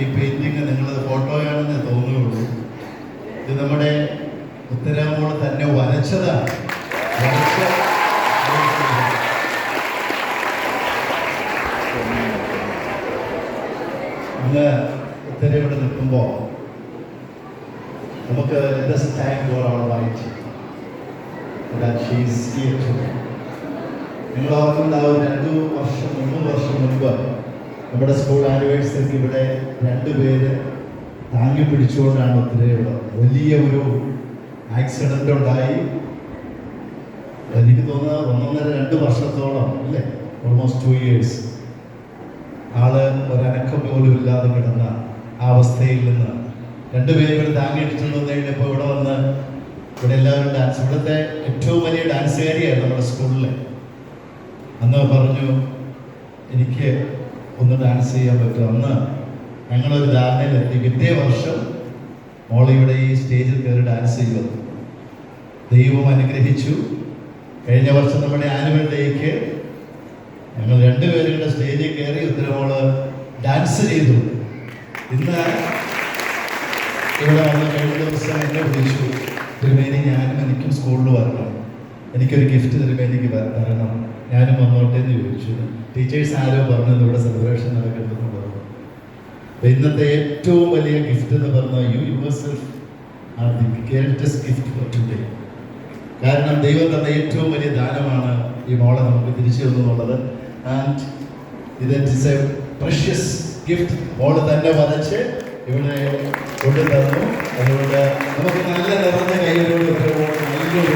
ഈ പെയിന്റിങ് നിങ്ങളത് ഫോട്ടോയാണെന്ന് തോന്നുകയുള്ളൂ. ഇത് നമ്മുടെ ഉത്തരാമോള് തന്നെ വരച്ചതാണ്. ഇന്ന് ഉത്തര ഇവിടെ നിൽക്കുമ്പോൾ നമുക്ക് നിങ്ങൾ ഓർക്കുന്നുണ്ടാവും 3 വർഷം മുൻപ് നമ്മുടെ സ്കൂൾ ആനിവേഴ്സറിക്ക് ഇവിടെ 2 പേര് താങ്ങി പിടിച്ചുകൊണ്ടാണ് ഉത്തരയുടെ വലിയ ഒരു ആക്സിഡന്റ് ഉണ്ടായി. എനിക്ക് തോന്നുന്നത് 1.5-2 വർഷത്തോളം അല്ലേ, ഓൾമോസ്റ്റ് 2 years ആള് ഒരനക്കം പോലും ഇല്ലാതെ കിടന്ന ആ അവസ്ഥയിൽ നിന്ന് 2 പേര് ഇവിടെ താങ്ങി പിടിച്ചുകൊണ്ട് വന്നു കഴിഞ്ഞപ്പോൾ ഇവിടെ വന്ന് ഇവിടെ എല്ലാവരും ഡാൻസ്, ഇവിടുത്തെ ഏറ്റവും വലിയ ഡാൻസുകാരിയായിരുന്നു നമ്മുടെ സ്കൂളിൽ. അന്ന് പറഞ്ഞു എനിക്ക് ഒന്ന് ഡാൻസ് ചെയ്യാൻ പറ്റും. അന്ന് ഞങ്ങളൊരു ധാരണയിലെത്തി. പിറ്റേ വർഷം മോളിവിടെ ഈ സ്റ്റേജിൽ കയറി ഡാൻസ് ചെയ്തു. ദൈവം അനുഗ്രഹിച്ചു. കഴിഞ്ഞ വർഷം നമ്മുടെ ആനുവൽ ഡേക്ക് ഞങ്ങൾ 2 പേരുടെ സ്റ്റേജിൽ കയറി ഉത്തരമോള് ഡാൻസ് ചെയ്തു. ഇന്ന് ഇവിടെ വന്ന് കഴിഞ്ഞ ദിവസം എന്നെ വിളിച്ചു, തിരുമേനി എനിക്കും സ്കൂളിൽ വരണം, എനിക്കൊരു ഗിഫ്റ്റ് തിരുമേനിക്ക് തരണം, ഞാനും വന്നോട്ടെ എന്ന് ചോദിച്ചു. ടീച്ചേഴ്സ് ആരോ പറഞ്ഞത് ഇവിടെ സെലിബ്രേഷൻ നടക്കുന്നുണ്ടെന്ന് പറഞ്ഞു. ഇന്നത്തെ ഏറ്റവും വലിയ ഗിഫ്റ്റ് എന്ന് പറഞ്ഞാൽ you yourself are the greatest gift for today. കാരണം ദൈവം തന്ന ഏറ്റവും വലിയ ദാനമാണ് ഈ മോളെ നമുക്ക് തിരിച്ചു തന്നുള്ളത്. And it's a precious gift. മോള് തന്നെ വരച്ച് ഇവിടെ കൊണ്ടുതന്നു. അതുകൊണ്ട് നമുക്ക് നല്ല നിറഞ്ഞ കൈയിലൂടെ നല്ലൊരു